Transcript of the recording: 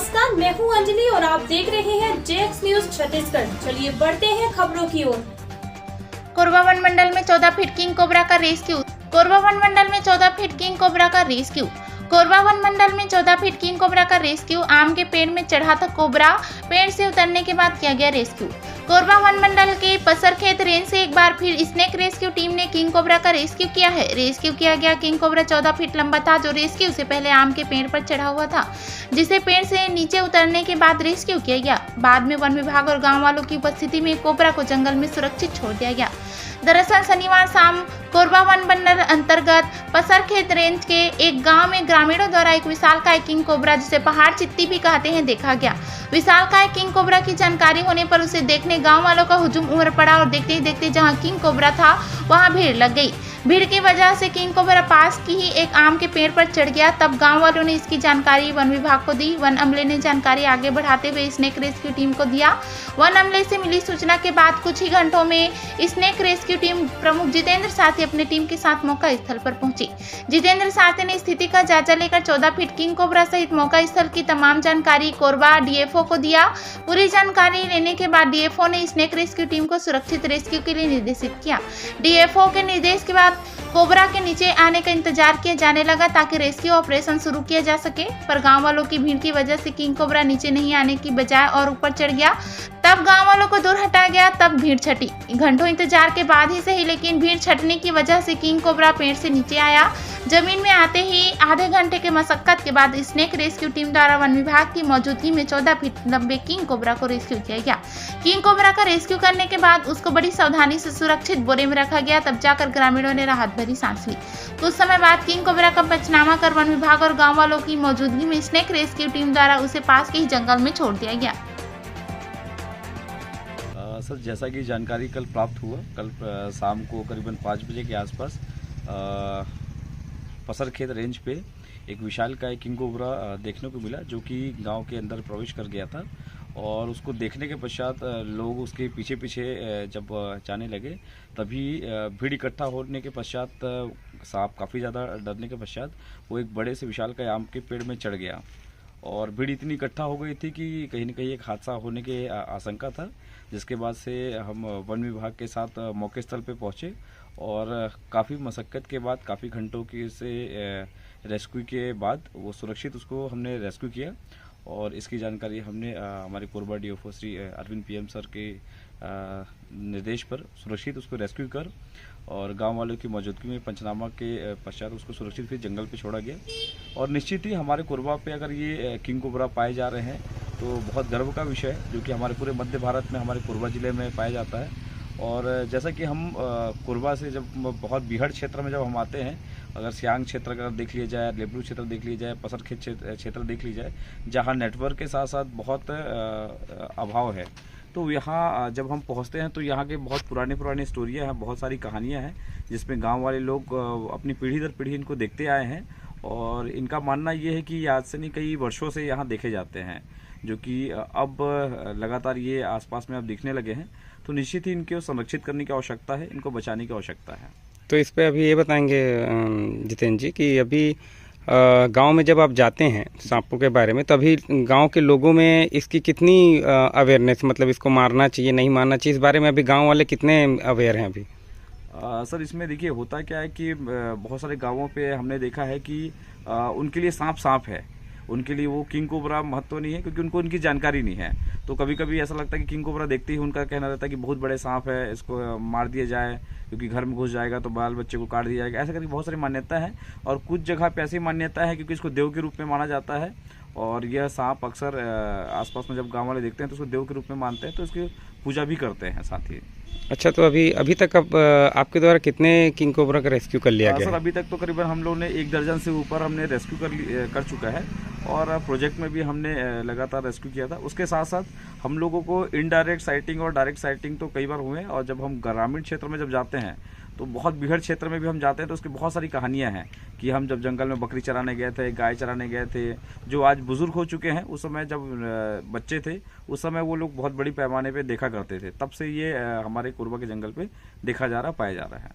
नमस्कार, मैं हूं अंजलि और आप देख रहे हैं जेएक्स न्यूज छत्तीसगढ़। चलिए बढ़ते हैं खबरों की ओर। कोरबा वन मंडल में 14 फीट किंग कोबरा का रेस्क्यू। कोरबा वन मंडल में 14 फीट किंग कोबरा का रेस्क्यू। कोरबा वन मंडल में 14 फीट किंग कोबरा का रेस्क्यू। आम के पेड़ में चढ़ा था कोबरा, पेड़ से उतरने के बाद किया गया रेस्क्यू। कोरबा वन मंडल के पसरखेत रेंज से एक बार फिर स्नेक रेस्क्यू टीम ने किंग कोबरा का रेस्क्यू किया है। रेस्क्यू किया गया किंग कोबरा 14 फीट लंबा था, जो रेस्क्यू से पहले आम के पेड़ पर चढ़ा हुआ था, जिसे पेड़ से नीचे उतरने के बाद रेस्क्यू किया गया। बाद में वन विभाग और गाँव वालों की उपस्थिति में कोबरा को जंगल में सुरक्षित छोड़ दिया गया। दरअसल शनिवार शाम कोरबा वन मंडल अंतर्गत पसरखेत रेंज के एक गांव में ग्रामीणों द्वारा एक विशालकाय किंग कोबरा, जिसे पहाड़ चित्ती भी कहते हैं, देखा गया। विशालकाय किंग कोबरा की जानकारी होने पर उसे देखने गांव वालों का हुजूम उमड़ पड़ा और देखते ही देखते जहां किंग कोबरा था वहां भीड़ लग गई। भीड़ की वजह से किंग कोबरा पास की ही एक आम के पेड़ पर चढ़ गया। तब गांव वालों ने इसकी जानकारी वन विभाग को दी। वन अमले ने जानकारी आगे बढ़ाते हुए स्नेक रेस्क्यू टीम को दिया। वन अमले से मिली सूचना के बाद कुछ ही घंटों में स्नेक रेस्क्यू टीम प्रमुख जितेंद्र साथी अपनी टीम के साथ मौका स्थल पर पहुंची। जितेंद्र साथी ने स्थिति का जायजा लेकर 14 फीट किंग कोबरा सहित मौका स्थल की तमाम जानकारी कोरबा डीएफओ को दिया। पूरी जानकारी लेने के बाद डीएफओ ने स्नेक रेस्क्यू टीम को सुरक्षित रेस्क्यू के लिए निर्देशित किया। डीएफओ के निर्देश के बाद कोबरा के नीचे आने का इंतजार किया जाने लगा ताकि रेस्क्यू ऑपरेशन शुरू किया जा सके, पर गांव वालों की भीड़ की वजह से किंग कोबरा नीचे नहीं आने की बजाय और ऊपर चढ़ गया। तब गांव वालों को दूर हटाया गया, तब भीड़ छटी। घंटों इंतजार के बाद ही सही, लेकिन भीड़ छटने की वजह से किंग कोबरा पेड़ से नीचे आया। जमीन में आते ही आधे घंटे के मशक्कत के बाद स्नेक रेस्क्यू टीम द्वारा वन विभाग की मौजूदगी में 14 फीट लंबे किंग कोबरा को रेस्क्यू किया गया। किंग कोबरा का रेस्क्यू करने के बाद उसको बड़ी सावधानी से सुरक्षित बोरे में रखा गया। तब जाकर ग्रामीणों ने राहत भरी सांस ली। कुछ समय बाद किंग कोबरा का पंचनामा कर वन विभाग और गाँव वालों की मौजूदगी में स्नेक रेस्क्यू टीम द्वारा उसे पास के ही जंगल में छोड़ दिया गया। सर, जैसा कि जानकारी कल प्राप्त हुआ, कल शाम को करीबन 5 बजे के आसपास पसरखेत रेंज पे एक विशालकाय किंग कोबरा देखने को मिला, जो कि गांव के अंदर प्रवेश कर गया था। और उसको देखने के पश्चात लोग उसके पीछे पीछे जब जाने लगे, तभी भीड़ इकट्ठा होने के पश्चात सांप काफ़ी ज़्यादा डरने के पश्चात वो एक बड़े से विशालकाय आम के पेड़ में चढ़ गया। और भीड़ इतनी इकट्ठा हो गई थी कि कहीं न कहीं एक हादसा होने की आशंका था, जिसके बाद से हम वन विभाग के साथ मौके स्थल पे पहुंचे और काफ़ी मशक्क़त के बाद, काफ़ी घंटों की से रेस्क्यू के बाद वो सुरक्षित उसको हमने रेस्क्यू किया। और इसकी जानकारी हमने हमारे Korba DFO Shri Arvind PM sir के निर्देश पर सुरक्षित उसको रेस्क्यू कर और गांव वालों की मौजूदगी में पंचनामा के पश्चात उसको सुरक्षित फिर जंगल पे छोड़ा गया। और निश्चित ही हमारे कोरबा पे अगर ये किंग कोबरा पाए जा रहे हैं तो बहुत गर्व का विषय है, जो कि हमारे पूरे मध्य भारत में हमारे कोरबा ज़िले में पाया जाता है। और जैसा कि हम कोरबा से जब बहुत बीहड़ क्षेत्र में जब हम आते हैं, अगर सियांग क्षेत्र अगर देख लिया जाए, लेबरू क्षेत्र देख लिया जाए, पसरखेत क्षेत्र देख ली जाए, जहाँ नेटवर्क के साथ साथ बहुत अभाव है, तो यहाँ जब हम पहुँचते हैं तो यहाँ के बहुत पुराने स्टोरियाँ हैं, बहुत सारी कहानियाँ हैं, जिसमें गांव वाले लोग अपनी पीढ़ी दर पीढ़ी इनको देखते आए हैं। और इनका मानना ये है कि आज से नहीं, कई वर्षों से यहाँ देखे जाते हैं, जो कि अब लगातार ये आसपास में अब दिखने लगे हैं। तो निश्चित ही इनको संरक्षित करने की आवश्यकता है, इनको बचाने की आवश्यकता है। तो इस पे अभी ये बताएंगे जितेंद्र जी कि अभी गांव में जब आप जाते हैं सांपों के बारे में, तो अभी गांव के लोगों में इसकी कितनी अवेयरनेस, मतलब इसको मारना चाहिए नहीं मारना चाहिए, इस बारे में अभी गांव वाले कितने अवेयर हैं अभी? सर, इसमें देखिए होता क्या है कि बहुत सारे गांवों पे हमने देखा है कि उनके लिए सांप है, उनके लिए वो किंग कोबरा महत्व नहीं है, क्योंकि उनको उनकी जानकारी नहीं है। तो कभी कभी ऐसा लगता है कि किंग कोबरा देखते ही उनका कहना रहता है कि बहुत बड़े सांप है, इसको मार दिया जाए, क्योंकि घर में घुस जाएगा तो बाल बच्चे को काट दिया जाएगा। ऐसा करके बहुत सारी मान्यता है। और कुछ जगह पे ऐसी मान्यता है क्योंकि इसको देव के रूप में माना जाता है। और यह सांप अक्सर आसपास में जब गाँव वाले देखते हैं तो उसको देव के रूप में मानते हैं, तो इसकी पूजा भी करते हैं साथ ही। अच्छा, तो अभी तक आपके द्वारा कितने किंग कोबरा का रेस्क्यू कर लिया गया? सर, अभी तक तो करीबन हम लोगों ने 1 दर्जन से ऊपर हमने रेस्क्यू कर चुका है। और प्रोजेक्ट में भी हमने लगातार रेस्क्यू किया था। उसके साथ साथ हम लोगों को इनडायरेक्ट साइटिंग और डायरेक्ट साइटिंग तो कई बार हुए। और जब हम ग्रामीण क्षेत्र में जब जाते हैं तो बहुत बीहड़ क्षेत्र में भी हम जाते हैं, तो उसकी बहुत सारी कहानियां हैं कि हम जब जंगल में बकरी चराने गए थे, गाय चराने गए थे, जो आज बुजुर्ग हो चुके हैं, उस समय जब बच्चे थे उस समय वो लोग बहुत बड़ी पैमाने पे देखा करते थे। तब से ये हमारे कोरबा के जंगल पे देखा जा रहा, पाया जा रहा है।